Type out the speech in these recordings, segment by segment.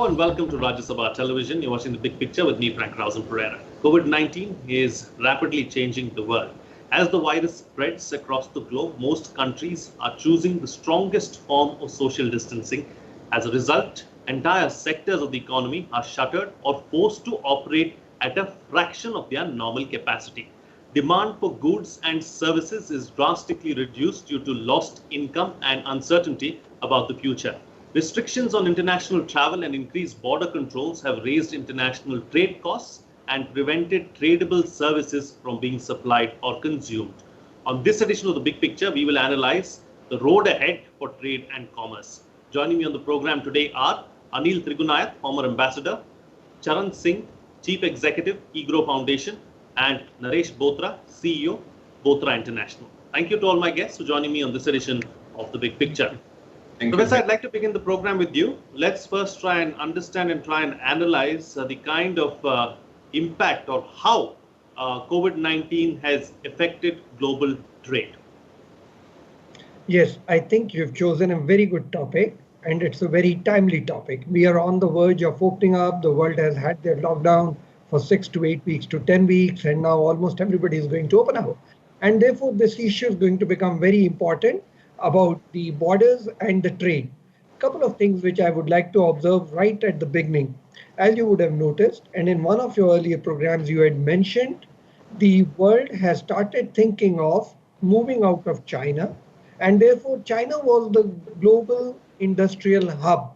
Hello and welcome to Rajya Sabha Television. You're watching The Big Picture with me, Frank Rausan Pereira. COVID-19 is rapidly changing the world. As the virus spreads across the globe, most countries are choosing the strongest form of social distancing. As a result, entire sectors of the economy are shuttered or forced to operate at a fraction of their normal capacity. Demand for goods and services is drastically reduced due to lost income and uncertainty about the future. Restrictions on international travel and increased border controls have raised international trade costs and prevented tradable services from being supplied or consumed. On this edition of The Big Picture, we will analyze the road ahead for trade and commerce. Joining me on the program today are Anil Trigunayat, former ambassador, Charan, Singh, Chief Executive, EGROW Foundation, and Naresh, Bothra, CEO, Bothra International. Thank you to all my guests for joining me on this edition of The Big Picture. Professor, I'd like to begin the program with you. Let's first try and understand and try and analyze the kind of impact or how COVID-19 has affected global trade. Yes, I think you've chosen a very good topic, and it's a very timely topic. We are on the verge of opening up. The world has had their lockdown for 6 to 8 weeks to 10 weeks, and now almost everybody is going to open up. And therefore, this issue is going to become very important about the borders and the trade. A couple of things which I would like to observe right at the beginning. As you would have noticed, and in one of your earlier programs you had mentioned, the world has started thinking of moving out of China, and therefore China was the global industrial hub.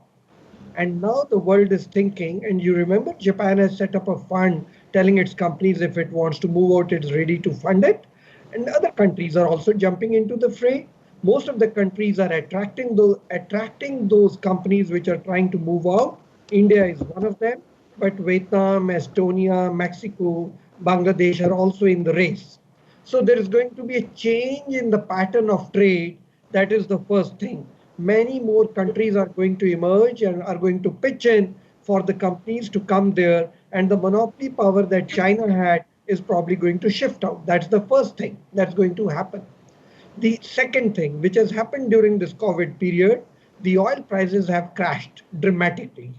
And now the world is thinking, and you remember Japan has set up a fund telling its companies if it wants to move out, it's ready to fund it. And other countries are also jumping into the fray. Most of the countries are attracting those companies which are trying to move out. India is one of them, but Vietnam, Estonia, Mexico, Bangladesh are also in the race. So there is going to be a change in the pattern of trade. That is the first thing. Many more countries are going to emerge and are going to pitch in for the companies to come there, and the monopoly power that China had is probably going to shift out. That's the first thing that's going to happen. The second thing, which has happened during this COVID period, the oil prices have crashed dramatically.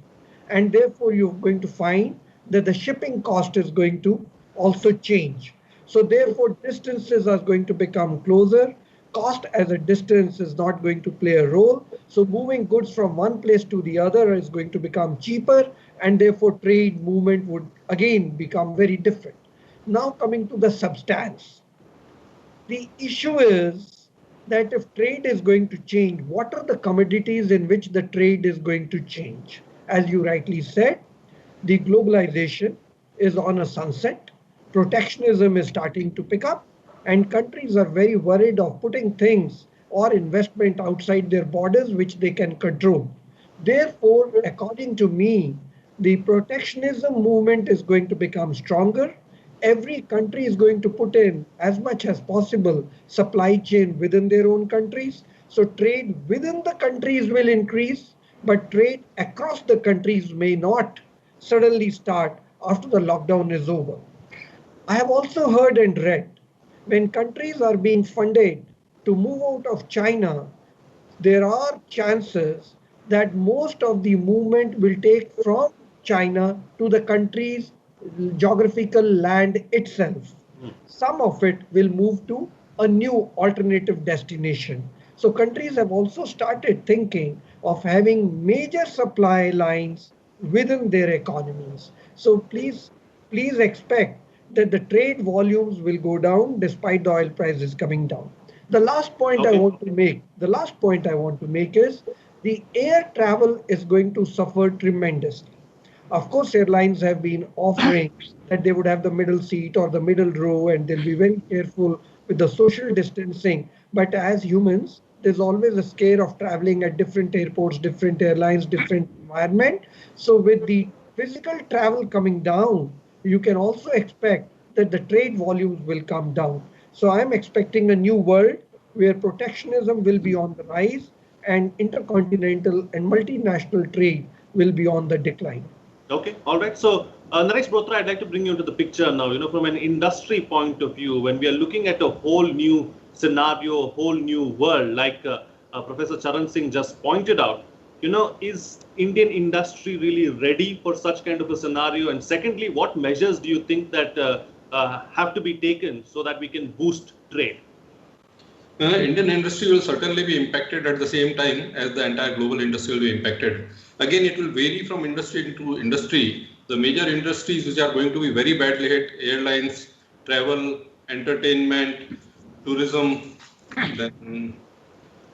And therefore, you're going to find that the shipping cost is going to also change. So therefore, distances are going to become closer. Cost as a distance is not going to play a role. So moving goods from one place to the other is going to become cheaper, and therefore trade movement would again become very different. Now coming to the substance. The issue is that if trade is going to change, what are the commodities in which the trade is going to change? As you rightly said, the globalization is on a sunset. Protectionism is starting to pick up, and countries are very worried of putting things or investment outside their borders which they can control. Therefore, according to me, the protectionism movement is going to become stronger. Every country is going to put in as much as possible supply chain within their own countries. So trade within the countries will increase, but trade across the countries may not suddenly start after the lockdown is over. I have also heard and read when countries are being funded to move out of China, there are chances that most of the movement will take from China to the country's geographical land itself. Some of it will move to a new alternative destination. So countries have also started thinking of having major supply lines within their economies. So please expect that the trade volumes will go down despite the oil prices coming down. The last point I want to make is the air travel is going to suffer tremendously. Of course, airlines have been offering that they would have the middle seat or the middle row, and they'll be very careful with the social distancing. But as humans, there's always a scare of traveling at different airports, different airlines, different environment. So with the physical travel coming down, you can also expect that the trade volumes will come down. So I'm expecting a new world where protectionism will be on the rise and intercontinental and multinational trade will be on the decline. Okay, all right. So, Naresh Bothra, I'd like to bring you into the picture now. From an industry point of view, when we are looking at a whole new scenario, a whole new world, like Professor Charan Singh just pointed out, is Indian industry really ready for such kind of a scenario? And secondly, what measures do you think that have to be taken so that we can boost trade? Indian industry will certainly be impacted at the same time as the entire global industry will be impacted. Again, it will vary from industry to industry. The major industries which are going to be very badly hit: airlines, travel, entertainment, tourism, then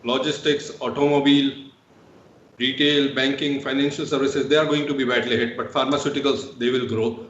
logistics, automobile, retail, banking, financial services, they are going to be badly hit. But pharmaceuticals, they will grow.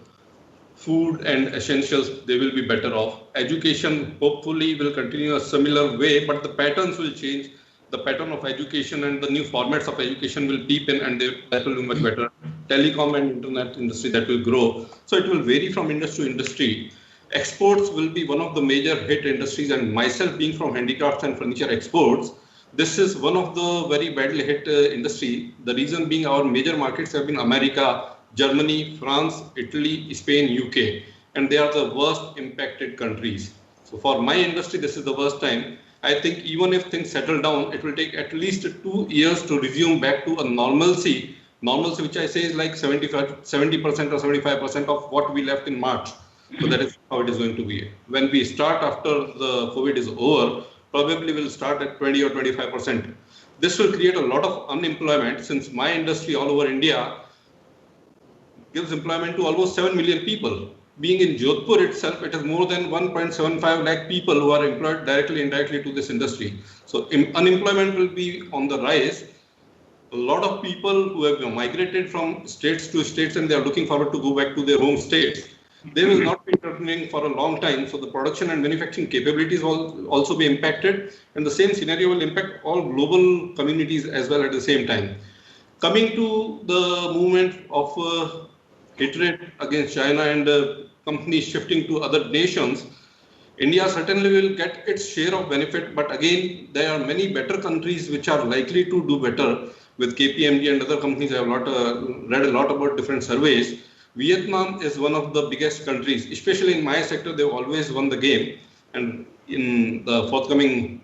Food and essentials, they will be better off. Education hopefully will continue a similar way, but the patterns will change. The pattern of education and the new formats of education will deepen, and that will be much better. Telecom and internet industry, that will grow. So it will vary from industry to industry. Exports will be one of the major hit industries, and myself being from handicrafts and furniture exports, this is one of the very badly hit industry. The reason being our major markets have been America, Germany, France, Italy, Spain, UK, and they are the worst impacted countries. So for my industry, this is the worst time. I think even if things settle down, it will take at least 2 years to resume back to a normalcy. Normalcy, which I say is like 70% or 75% of what we left in March. So that is how it is going to be. When we start after the COVID is over, probably we'll start at 20 or 25%. This will create a lot of unemployment, since my industry all over India gives employment to almost 7 million people. Being in Jodhpur itself, it is more than 1.75 lakh people who are employed directly and indirectly to this industry. So unemployment will be on the rise. A lot of people who have migrated from states to states and they are looking forward to go back to their home states, they will not be returning for a long time. So the production and manufacturing capabilities will also be impacted, and the same scenario will impact all global communities as well at the same time. Coming to the movement of hatred against China and companies shifting to other nations, India certainly will get its share of benefit, but again, there are many better countries which are likely to do better. With KPMG and other companies, I have read a lot about different surveys. Vietnam is one of the biggest countries, especially in my sector. They've always won the game, and in the forthcoming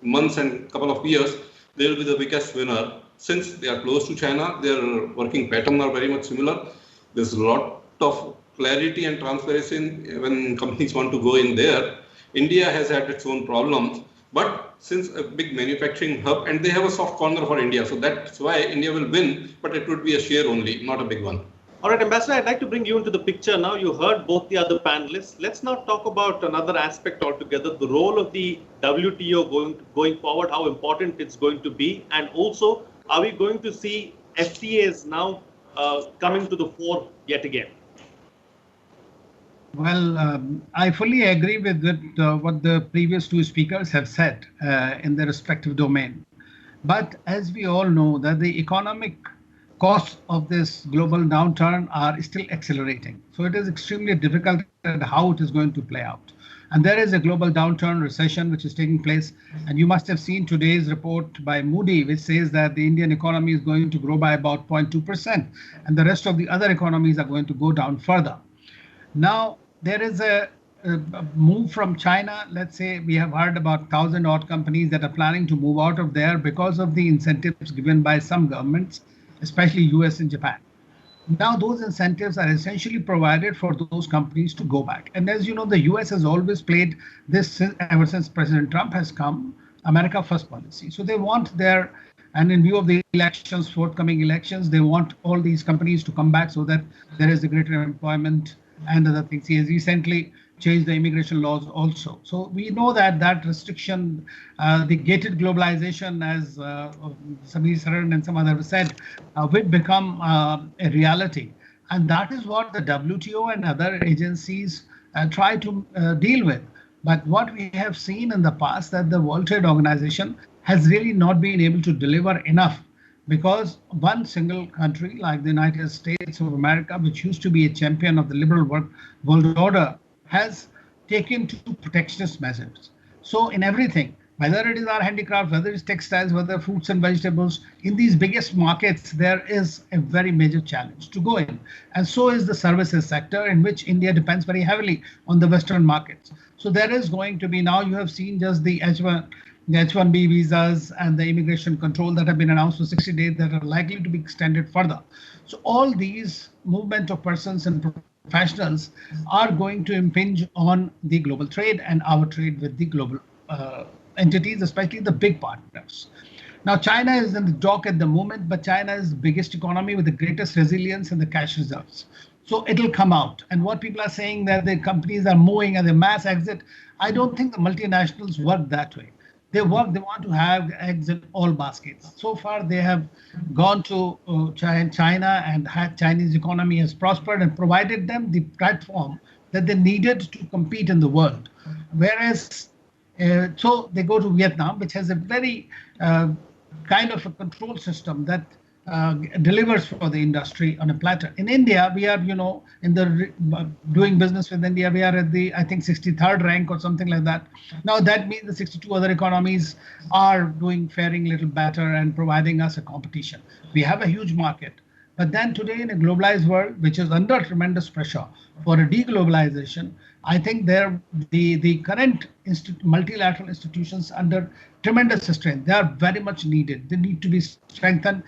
months and couple of years, they will be the biggest winner. Since they are close to China, their working pattern are very much similar. There's a lot of clarity and transparency when companies want to go in there. India has had its own problems, but since a big manufacturing hub, and they have a soft corner for India, so that's why India will win, but it would be a share only, not a big one. All right, Ambassador, I'd like to bring you into the picture now. You heard both the other panelists. Let's now talk about another aspect altogether, the role of the WTO going forward, how important it's going to be, and also, are we going to see FTAs now coming to the fore yet again? Well, I fully agree with what the previous two speakers have said in their respective domain. But as we all know, that the economic costs of this global downturn are still accelerating. So it is extremely difficult how it is going to play out. And there is a global downturn, recession, which is taking place. And you must have seen today's report by Moody, which says that the Indian economy is going to grow by about 0.2%. And the rest of the other economies are going to go down further. Now, there is a move from China. Let's say we have heard about 1,000 odd companies that are planning to move out of there because of the incentives given by some governments, especially US and Japan. Now those incentives are essentially provided for those companies to go back. And as you know, the US has always played this ever since President Trump has come, America First policy. So they want their, and in view of the elections, forthcoming elections, they want all these companies to come back so that there is a greater employment and other things. He has recently changed the immigration laws also. So we know that that restriction, the gated globalization, as Sagheer, Charan and some others said, will become a reality. And that is what the WTO and other agencies try to deal with. But what we have seen in the past, that the World Trade Organization has really not been able to deliver enough, because one single country like the United States of America, which used to be a champion of the liberal world order, has taken to protectionist measures. So in everything, whether it is our handicraft, whether it's textiles, whether fruits and vegetables, in these biggest markets, there is a very major challenge to go in. And so is the services sector, in which India depends very heavily on the Western markets. So there is going to be, now you have seen just the H1 the H-1B visas and the immigration control that have been announced for 60 days that are likely to be extended further. So all these movement of persons and professionals are going to impinge on the global trade and our trade with the global entities, especially the big partners. Now, China is in the dock at the moment, but China is the biggest economy with the greatest resilience and the cash reserves. So it'll come out. And what people are saying that the companies are moving and the mass exit, I don't think the multinationals work that way. They want to have eggs in all baskets. So far, they have gone to China and Chinese economy has prospered and provided them the platform that they needed to compete in the world. Whereas, so they go to Vietnam, which has a very kind of a control system that delivers for the industry on a platter. In India, we are, in the doing business with India, we are at the, I think, 63rd rank or something like that. Now that means the 62 other economies are faring a little better and providing us a competition. We have a huge market. But then today in a globalized world, which is under tremendous pressure for a deglobalization, I think the current multilateral institutions under tremendous strain. They are very much needed. They need to be strengthened.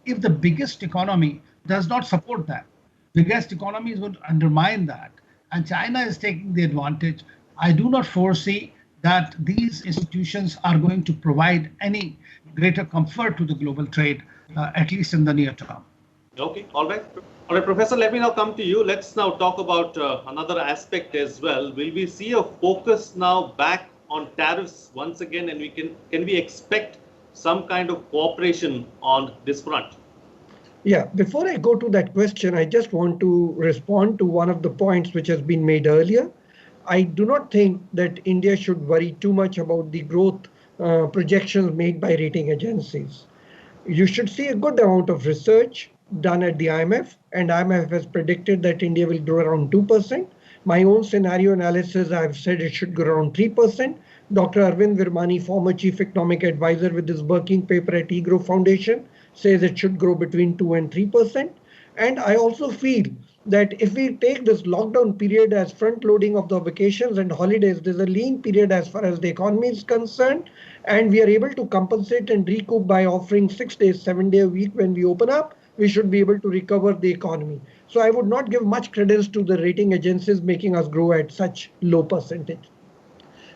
If the biggest economy does not support that, biggest economy is going to undermine that, and China is taking the advantage, I do not foresee that these institutions are going to provide any greater comfort to the global trade, at least in the near term. Okay, all right. All right, Professor, let me now come to you. Let's now talk about another aspect as well. Will we see a focus now back on tariffs once again, and can we expect some kind of cooperation on this front? Yeah, before I go to that question, I just want to respond to one of the points which has been made earlier. I do not think that India should worry too much about the growth projections made by rating agencies. You should see a good amount of research done at the IMF, and IMF has predicted that India will grow around 2%. My own scenario analysis, I've said it should grow around 3%. Dr. Arvind Virmani, former chief economic advisor with his working paper at EGROW Foundation, says it should grow between 2 and 3%. And I also feel that if we take this lockdown period as front loading of the vacations and holidays, there's a lean period as far as the economy is concerned, and we are able to compensate and recoup by offering 6 days, 7 day a week when we open up, we should be able to recover the economy. So I would not give much credence to the rating agencies making us grow at such low percentage.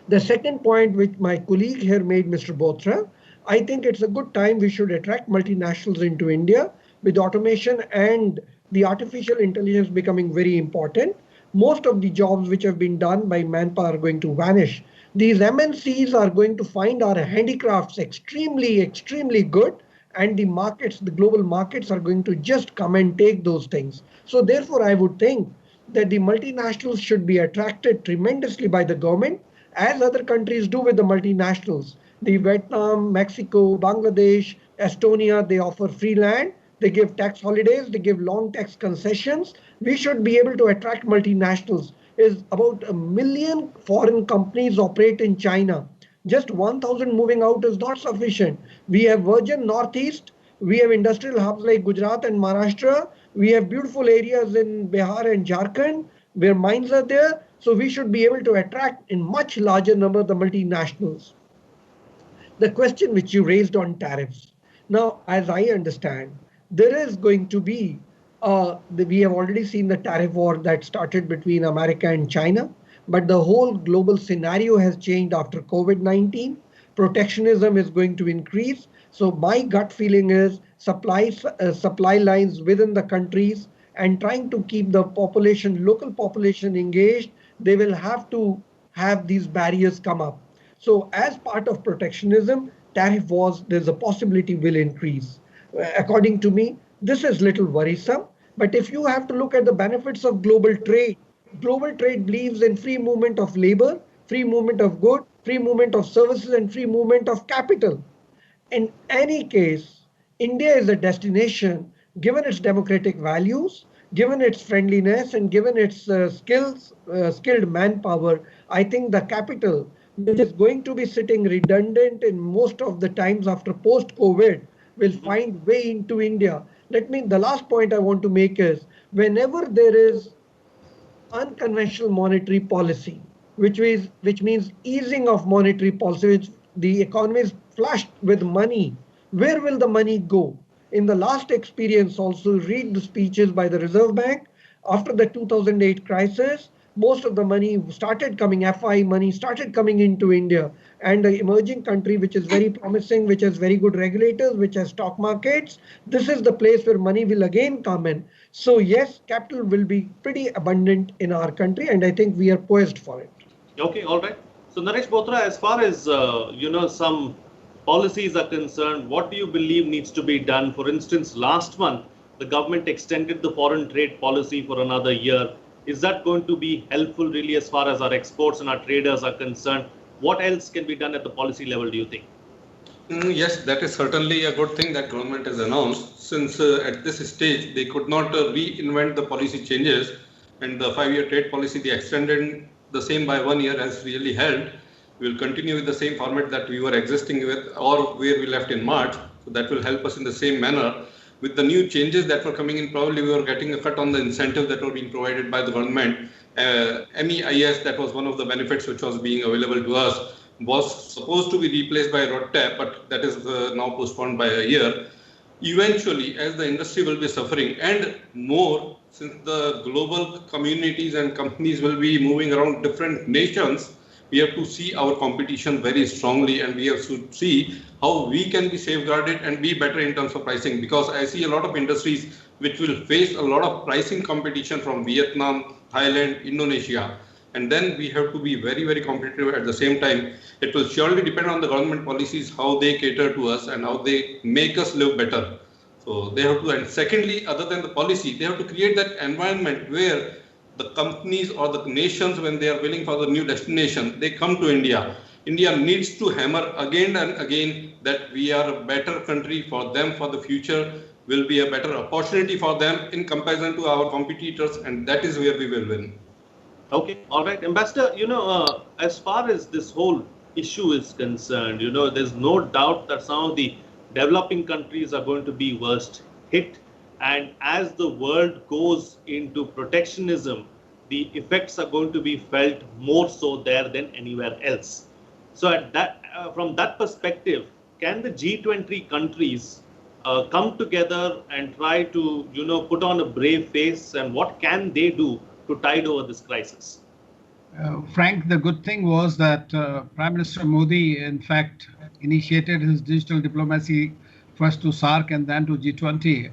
The second point which my colleague here made, Mr. Bothra, I think it's a good time we should attract multinationals into India with automation and the artificial intelligence becoming very important. Most of the jobs which have been done by manpower are going to vanish. These MNCs are going to find our handicrafts extremely, extremely good, and the markets, the global markets are going to just come and take those things. So therefore, I would think that the multinationals should be attracted tremendously by the government, as other countries do with the multinationals. The Vietnam, Mexico, Bangladesh, Estonia, they offer free land, they give tax holidays, they give long tax concessions. We should be able to attract multinationals. Is about 1 million foreign companies operate in China. Just 1,000 moving out is not sufficient. We have virgin Northeast, we have industrial hubs like Gujarat and Maharashtra, we have beautiful areas in Bihar and Jharkhand where mines are there. So we should be able to attract in much larger number the multinationals. The question which you raised on tariffs. Now, as I understand, there is going to be, we have already seen the tariff war that started between America and China, but the whole global scenario has changed after COVID-19. Protectionism is going to increase. So my gut feeling is supply lines within the countries and trying to keep the population, local population engaged, they will have to have these barriers come up. So as part of protectionism, tariff wars, there's a possibility will increase. According to me, this is little worrisome. But if you have to look at the benefits of global trade believes in free movement of labor, free movement of goods, free movement of services, and free movement of capital. In any case, India is a destination, given its democratic values, given its friendliness, and given its skilled manpower. I think the capital, which is going to be sitting redundant in most of the times after post-COVID, will find way into India. The last point I want to make is, whenever there is unconventional monetary policy, which means easing of monetary policy, the economy is flushed with money. Where will the money go? In the last experience, also read the speeches by the Reserve Bank after the 2008 crisis. Most of the money started coming, FI money started coming into India, and the emerging country, which is very promising, which has very good regulators, which has stock markets. This is the place where money will again come in. So yes, capital will be pretty abundant in our country, and I think we are poised for it. Okay, all right. So Naresh Bothra, as far as some policies are concerned, what do you believe needs to be done? For instance, last month the government extended the foreign trade policy for another year. Is that going to be helpful really as far as our exports and our traders are concerned? What else can be done at the policy level, do you think? Yes, that is certainly a good thing that government has announced, since at this stage they could not reinvent the policy changes, and the 5-year trade policy they extended the same by 1 year has really held. We will continue with the same format that we were existing with, or where we left in March. So that will help us in the same manner. With the new changes that were coming in, probably we were getting a cut on the incentive that were being provided by the government. MEIS, that was one of the benefits which was being available to us, was supposed to be replaced by RODTAP, but that is now postponed by a year. Eventually, as the industry will be suffering and more, since the global communities and companies will be moving around different nations, we have to see our competition very strongly, and we have to see how we can be safeguarded and be better in terms of pricing, because I see a lot of industries which will face a lot of pricing competition from Vietnam, Thailand, Indonesia. And then we have to be very, very competitive at the same time. It will surely depend on the government policies, how they cater to us and how they make us live better. So they have to, and secondly, other than the policy, they have to create that environment where the companies or the nations, when they are willing for the new destination, they come to India. India needs to hammer again and again that we are a better country for them, for the future will be a better opportunity for them in comparison to our competitors, and that is where we will win. Okay, all right, Ambassador, as far as this whole issue is concerned, there's no doubt that some of the developing countries are going to be worst hit. And as the world goes into protectionism, the effects are going to be felt more so there than anywhere else. So at that, from that perspective, can the G20 countries come together and try to, put on a brave face, and what can they do to tide over this crisis? Frank, the good thing was that Prime Minister Modi, in fact, initiated his digital diplomacy first to SAARC and then to G20,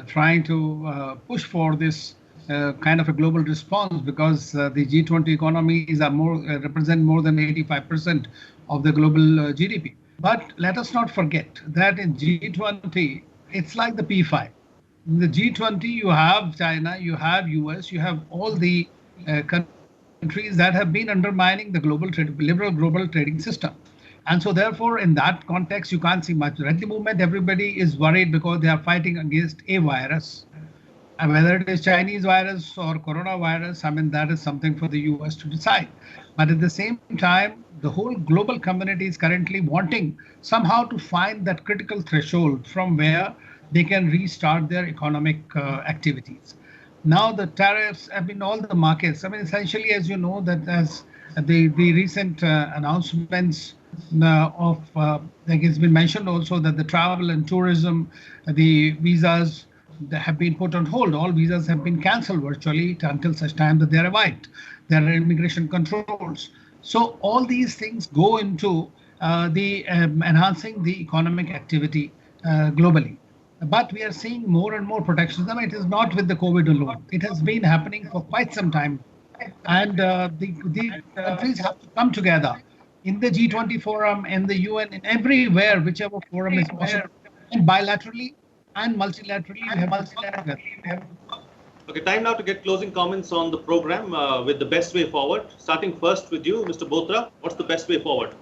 trying to push for this kind of a global response, because the G20 economies are represent more than 85% of the global GDP. But let us not forget that in G20, it's like the P5. In the G20, you have China, you have US, you have all the countries that have been undermining the liberal global trading system. And so therefore, in that context, you can't see much. At the moment, everybody is worried because they are fighting against a virus. And whether it is Chinese virus or coronavirus, I mean, that is something for the US to decide. But at the same time, the whole global community is currently wanting somehow to find that critical threshold from where they can restart their economic activities. Now the tariffs have been all the markets. I mean, essentially, as you know, that as the recent announcements like it's been mentioned also, that the travel and tourism, the visas that have been put on hold. All visas have been cancelled virtually until such time that they are revived. There are immigration controls. So all these things go into the enhancing the economic activity globally. But we are seeing more and more protectionism. It is not with the COVID alone. It has been happening for quite some time. And the countries have to come together in the G20 forum, in the UN, in everywhere, whichever forum is possible, and bilaterally and multilaterally. We have to come together. Okay, time now to get closing comments on the program with the best way forward. Starting first with you, Mr. Bothra, what's the best way forward?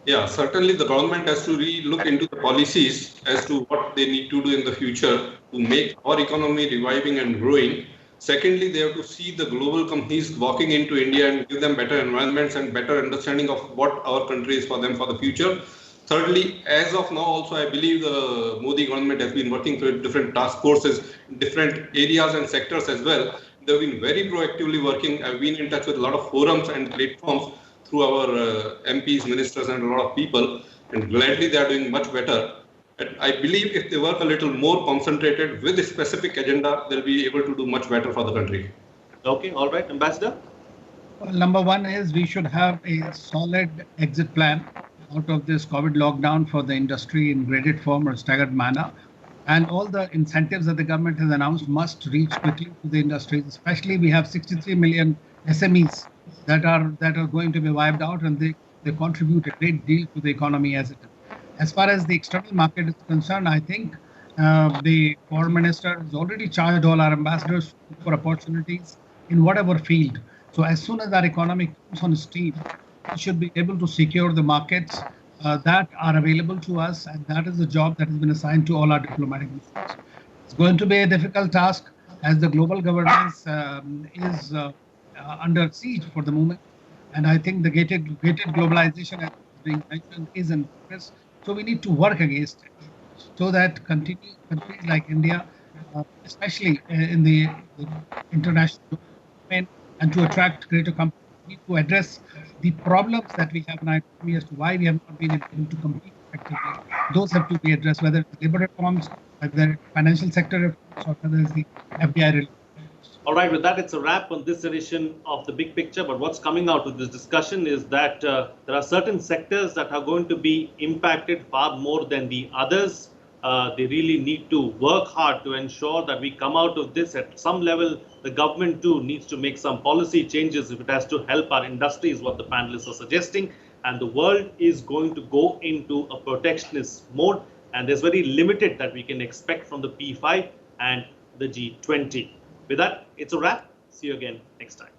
Yeah, certainly the government has to look into the policies as to what they need to do in the future to make our economy reviving and growing. Secondly, they have to see the global companies walking into India and give them better environments and better understanding of what our country is for them for the future. Thirdly, as of now, also, I believe the Modi government has been working through different task forces, different areas and sectors as well. They've been very proactively working. I've been in touch with a lot of forums and platforms through our MPs, ministers, and a lot of people, and gladly they are doing much better. And I believe if they work a little more concentrated with a specific agenda, they'll be able to do much better for the country. Okay, all right, Ambassador. Well, number one is we should have a solid exit plan out of this COVID lockdown for the industry in graded form or staggered manner. And all the incentives that the government has announced must reach quickly to the industries. Especially, we have 63 million SMEs that are going to be wiped out, and they contribute a great deal to the economy as it is. As far as the external market is concerned, I think the foreign minister has already charged all our ambassadors for opportunities in whatever field. So as soon as our economy comes on stream, we should be able to secure the markets that are available to us, and that is the job that has been assigned to all our diplomatic missions. It's going to be a difficult task as the global governance is under siege for the moment, and I think the gated globalization, as being mentioned, is in progress. So we need to work against it, so that countries like India, especially in the international domain, and to attract greater companies, we need to address the problems that we have in our economy as to why we have not been able to compete effectively. Those have to be addressed, whether it's labor reforms, whether it's financial sector reforms, or whether it's the FDI relief. All right, with that, it's a wrap on this edition of The Big Picture. But what's coming out of this discussion is that there are certain sectors that are going to be impacted far more than the others. They really need to work hard to ensure that we come out of this at some level. The government too needs to make some policy changes if it has to help our industry, is what the panelists are suggesting. And the world is going to go into a protectionist mode. And there's very limited that we can expect from the P5 and the G20. With that, it's a wrap. See you again next time.